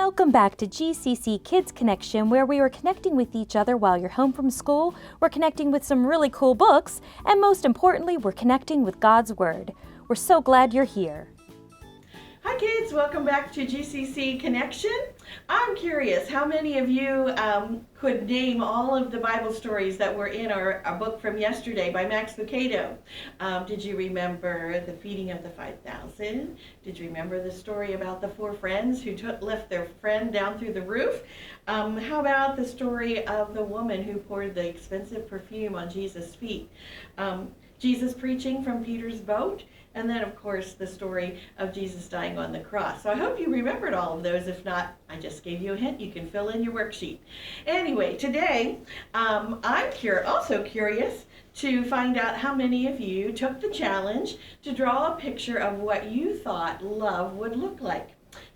Welcome back to GCC Kids Connection, where we are connecting with each other while you're home from school. We're connecting with some really cool books, and most importantly, we're connecting with God's Word. We're so glad you're here. Hi kids, welcome back to GCC Connection. I'm curious, how many of you could name all of the Bible stories that were in our book from yesterday by Max Lucado? Did you remember the feeding of the 5,000? Did you remember the story about the 4 friends who left their friend down through the roof? How about the story of the woman who poured the expensive perfume on Jesus' feet? Jesus preaching from Peter's boat? And then, of course, the story of Jesus dying on the cross. So I hope you remembered all of those. If not, I just gave you a hint. You can fill in your worksheet. Anyway, today, I'm also curious to find out how many of you took the challenge to draw a picture of what you thought love would look like.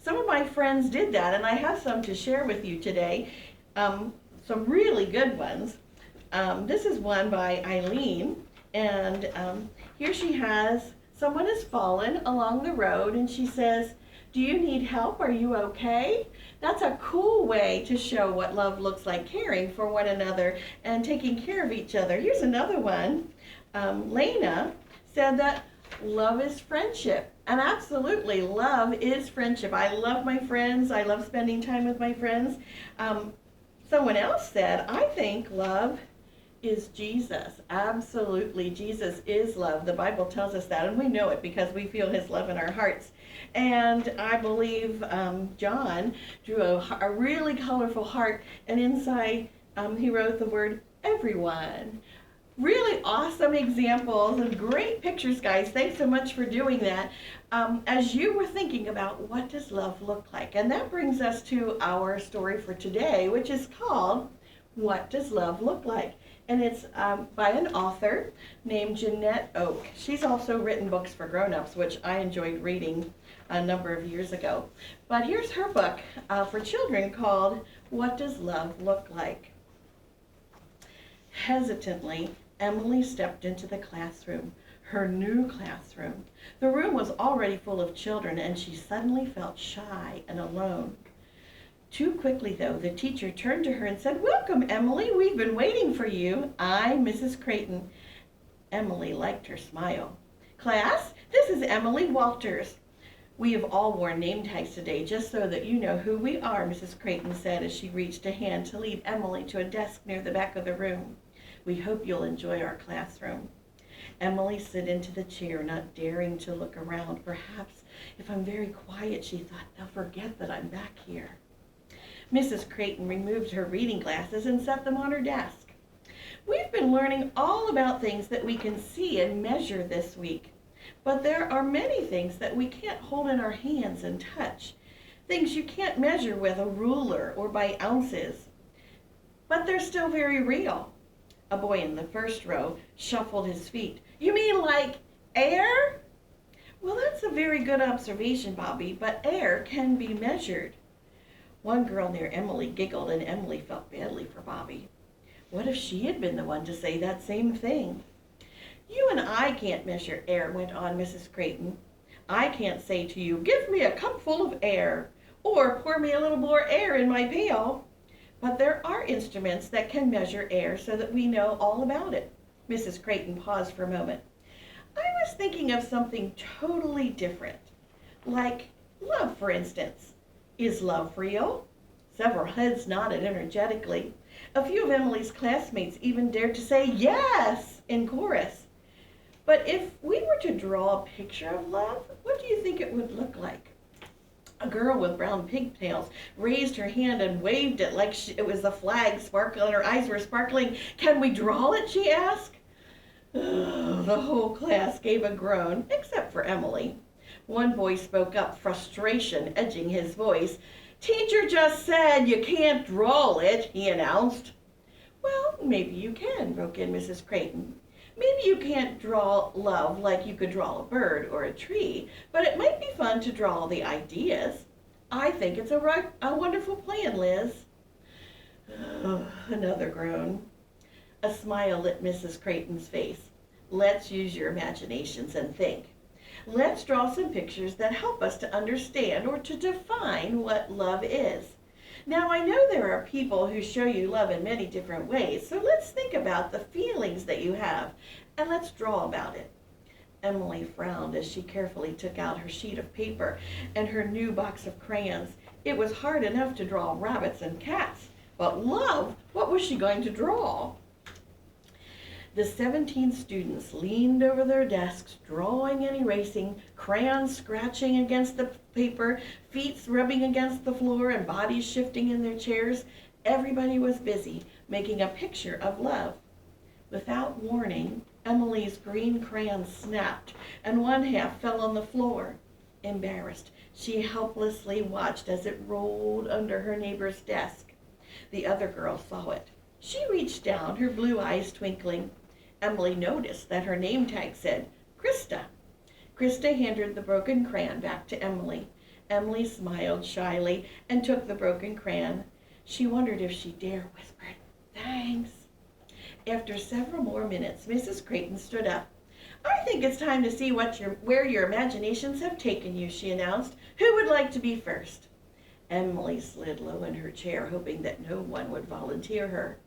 Some of my friends did that, and I have some to share with you today. Some really good ones. This is one by Eileen, and here she has: someone has fallen along the road, and she says, "Do you need help? Are you okay?" That's a cool way to show what love looks like, caring for one another and taking care of each other. Here's another one. Lena said that love is friendship. And absolutely, love is friendship. I love my friends. I love spending time with my friends. Someone else said, "I think love is Jesus." Absolutely, Jesus is love. The Bible tells us that, and we know it because we feel his love in our hearts. And I believe John drew a really colorful heart, and inside he wrote the word everyone. Really awesome examples and great pictures, guys. Thanks so much for doing that. As you were thinking about what does love look like, and that brings us to our story for today, which is called What Does Love Look Like? And it's by an author named Jeanette Oak. She's also written books for grown-ups, which I enjoyed reading a number of years ago. But here's her book for children called What Does Love Look Like? Hesitantly, Emily stepped into the classroom, her new classroom. The room was already full of children, and she suddenly felt shy and alone. Too quickly, though, the teacher turned to her and said, "Welcome, Emily. We've been waiting for you. I'm Mrs. Creighton." Emily liked her smile. "Class, this is Emily Walters. We have all worn name tags today just so that you know who we are," Mrs. Creighton said as she reached a hand to lead Emily to a desk near the back of the room. "We hope you'll enjoy our classroom." Emily slid into the chair, not daring to look around. Perhaps if I'm very quiet, she thought, they'll forget that I'm back here. Mrs. Creighton removed her reading glasses and set them on her desk. "We've been learning all about things that we can see and measure this week, but there are many things that we can't hold in our hands and touch, things you can't measure with a ruler or by ounces, but they're still very real." A boy in the first row shuffled his feet. "You mean like air?" "Well, that's a very good observation, Bobby, but air can be measured." One girl near Emily giggled, and Emily felt badly for Bobby. What if she had been the one to say that same thing? "You and I can't measure air," went on Mrs. Creighton. "I can't say to you, 'Give me a cup full of air,' or 'Pour me a little more air in my pail.' But there are instruments that can measure air so that we know all about it." Mrs. Creighton paused for a moment. "I was thinking of something totally different, like love, for instance. Is love real?" Several heads nodded energetically. A few of Emily's classmates even dared to say yes in chorus. "But if we were to draw a picture of love, what do you think it would look like?" A girl with brown pigtails raised her hand and waved it like it was a flag, sparkling. Her eyes were sparkling. "Can we draw it?" she asked. Ugh, the whole class gave a groan, except for Emily. One boy spoke up, frustration edging his voice. "Teacher just said you can't draw it," he announced. "Well, maybe you can," broke in Mrs. Creighton. "Maybe you can't draw love like you could draw a bird or a tree, but it might be fun to draw the ideas. I think it's a wonderful plan, Liz." Another groan. A smile lit Mrs. Creighton's face. "Let's use your imaginations and think. Let's draw some pictures that help us to understand or to define what love is. Now, I know there are people who show you love in many different ways, so let's think about the feelings that you have, and let's draw about it. Emily frowned as she carefully took out her sheet of paper and her new box of crayons. It was hard enough to draw rabbits and cats, but love, what was she going to draw? The 17 students leaned over their desks, drawing and erasing, crayons scratching against the paper, feet rubbing against the floor, and bodies shifting in their chairs. Everybody was busy making a picture of love. Without warning, Emily's green crayon snapped, and one half fell on the floor. Embarrassed, she helplessly watched as it rolled under her neighbor's desk. The other girl saw it. She reached down, her blue eyes twinkling. Emily noticed that her name tag said, Krista. Krista handed the broken crayon back to Emily. Emily smiled shyly and took the broken crayon. She wondered if she dare whisper, thanks. After several more minutes, Mrs. Creighton stood up. I think it's time to see where your imaginations have taken you, she announced. Who would like to be first? Emily slid low in her chair, hoping that no one would volunteer her.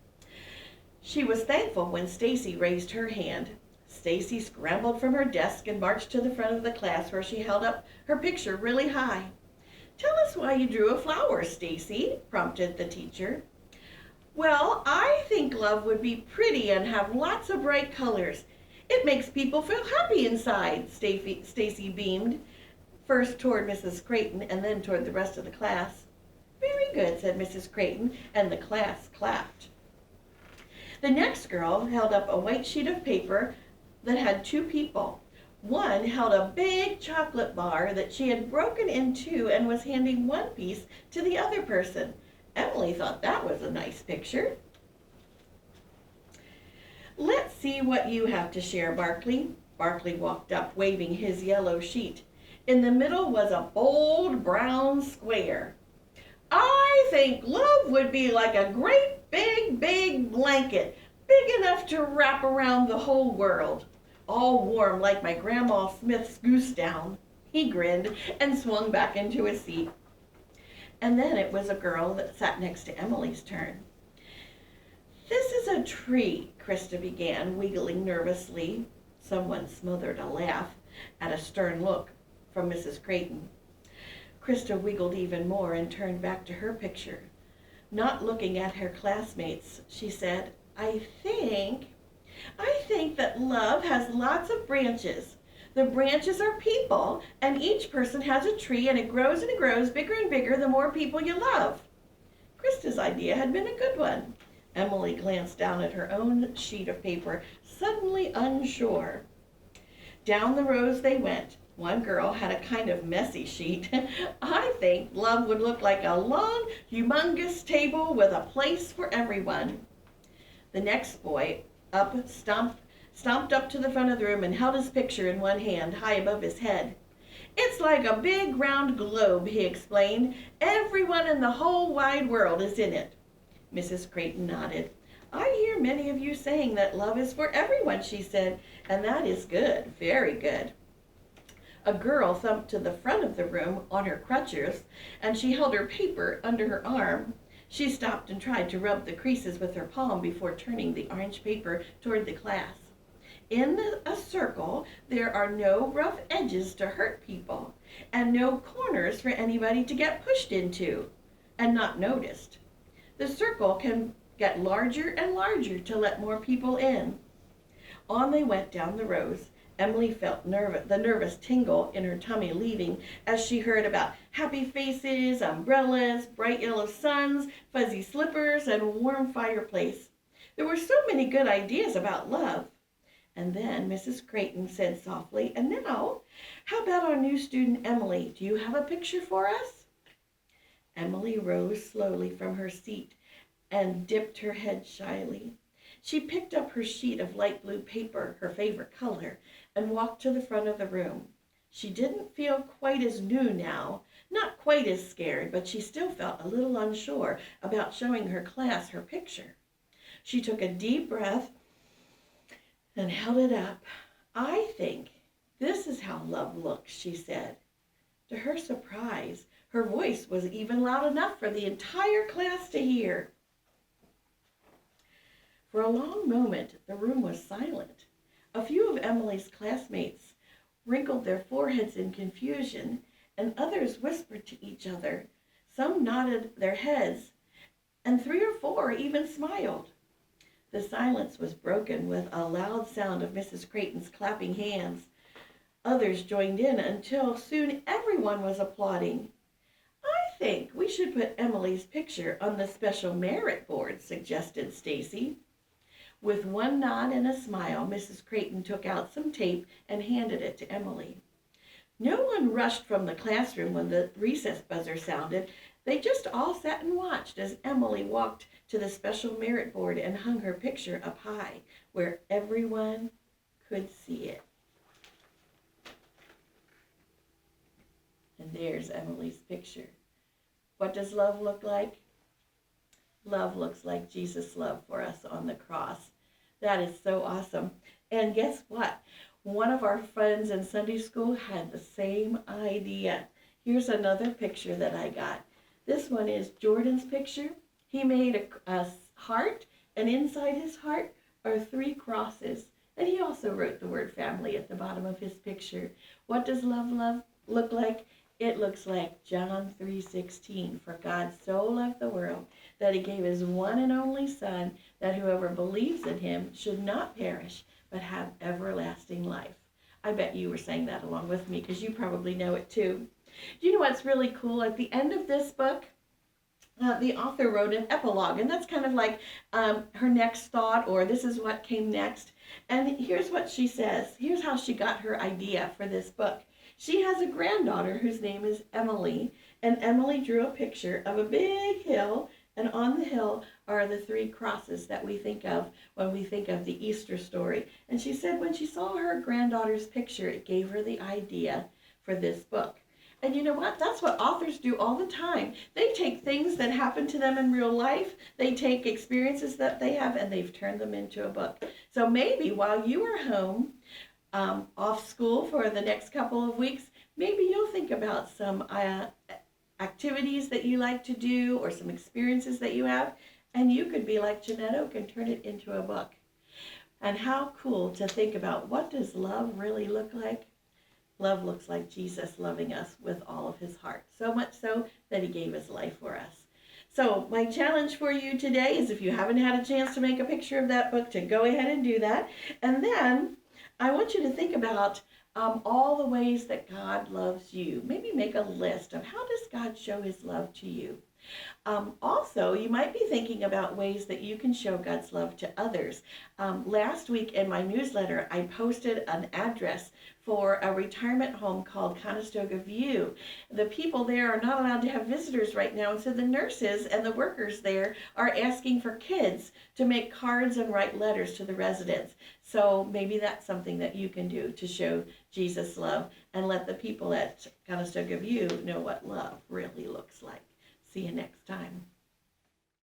She was thankful when Stacy raised her hand. Stacy scrambled from her desk and marched to the front of the class, where she held up her picture really high. Tell us why you drew a flower, Stacy, prompted the teacher. Well, I think love would be pretty and have lots of bright colors. It makes people feel happy inside, Stacy beamed, first toward Mrs. Creighton and then toward the rest of the class. Very good, said Mrs. Creighton, and the class clapped. The next girl held up a white sheet of paper that had two people. One held a big chocolate bar that she had broken in two and was handing one piece to the other person. Emily thought that was a nice picture. Let's see what you have to share, Barkley. Barkley walked up, waving his yellow sheet. In the middle was a bold brown square. I think love would be like a great big blanket, big enough to wrap around the whole world, all warm like my Grandma Smith's goose down. He grinned and swung back into his seat. And then it was a girl that sat next to Emily's turn. This is a tree, Krista began, wiggling nervously. Someone smothered a laugh at a stern look from Mrs. Creighton. Krista wiggled even more and turned back to her picture. Not looking at her classmates, she said, I think that love has lots of branches. The branches are people, and each person has a tree, and it grows bigger and bigger the more people you love. Krista's idea had been a good one. Emily glanced down at her own sheet of paper, suddenly unsure. Down the rows they went. One girl had a kind of messy sheet. I think love would look like a long, humongous table with a place for everyone. The next boy stomped up to the front of the room and held his picture in one hand, high above his head. It's like a big round globe, he explained. Everyone in the whole wide world is in it. Mrs. Creighton nodded. I hear many of you saying that love is for everyone, she said, and that is good, very good. A girl thumped to the front of the room on her crutches, and she held her paper under her arm. She stopped and tried to rub the creases with her palm before turning the orange paper toward the class. In a circle, there are no rough edges to hurt people, and no corners for anybody to get pushed into and not noticed. The circle can get larger and larger to let more people in. On they went down the rows. Emily felt the nervous tingle in her tummy leaving as she heard about happy faces, umbrellas, bright yellow suns, fuzzy slippers, and warm fireplace. There were so many good ideas about love. And then Mrs. Creighton said softly, and now, how about our new student, Emily? Do you have a picture for us? Emily rose slowly from her seat and dipped her head shyly. She picked up her sheet of light blue paper, her favorite color, and walked to the front of the room. She didn't feel quite as new now, not quite as scared, but she still felt a little unsure about showing her class her picture. She took a deep breath and held it up. I think "This is how love looks," she said. To her surprise, her voice was even loud enough for the entire class to hear. For a long moment, the room was silent. A few of Emily's classmates wrinkled their foreheads in confusion, and others whispered to each other. Some nodded their heads, and 3 or 4 even smiled. The silence was broken with a loud sound of Mrs. Creighton's clapping hands. Others joined in until soon everyone was applauding. "I think we should put Emily's picture on the special merit board," suggested Stacy. With one nod and a smile, Mrs. Creighton took out some tape and handed it to Emily. No one rushed from the classroom when the recess buzzer sounded. They just all sat and watched as Emily walked to the special merit board and hung her picture up high where everyone could see it. And there's Emily's picture. What does love look like? Love looks like Jesus' love for us on the cross. That is so awesome. And guess what? One of our friends in Sunday school had the same idea. Here's another picture that I got. This one is Jordan's picture. He made a heart, and inside his heart are 3 crosses. And he also wrote the word family at the bottom of his picture. What does love look like? It looks like John 3:16. For God so loved the world that he gave his one and only Son, that whoever believes in him should not perish, but have everlasting life. I bet you were saying that along with me because you probably know it too. Do you know what's really cool? At the end of this book, the author wrote an epilogue, and that's kind of like her next thought, or this is what came next. And here's what she says. Here's how she got her idea for this book. She has a granddaughter whose name is Emily, and Emily drew a picture of a big hill, and on the hill are the 3 crosses that we think of when we think of the Easter story. And she said when she saw her granddaughter's picture, it gave her the idea for this book. And you know what? That's what authors do all the time. They take things that happen to them in real life, they take experiences that they have, and they've turned them into a book. So maybe while you are home, off school for the next couple of weeks, maybe you'll think about some activities that you like to do or some experiences that you have, and you could be like Jeanette Oak and turn it into a book. And how cool to think about, what does love really look like? Love looks like Jesus loving us with all of his heart, so much so that he gave his life for us. So my challenge for you today is, if you haven't had a chance to make a picture of that book, to go ahead and do that. And then I want you to think about all the ways that God loves you. Maybe make a list of, how does God show his love to you? Also, you might be thinking about ways that you can show God's love to others. Last week in my newsletter, I posted an address for a retirement home called Conestoga View. The people there are not allowed to have visitors right now, and so the nurses and the workers there are asking for kids to make cards and write letters to the residents. So maybe that's something that you can do to show Jesus' love and let the people at Conestoga View know what love really looks like. See you next time.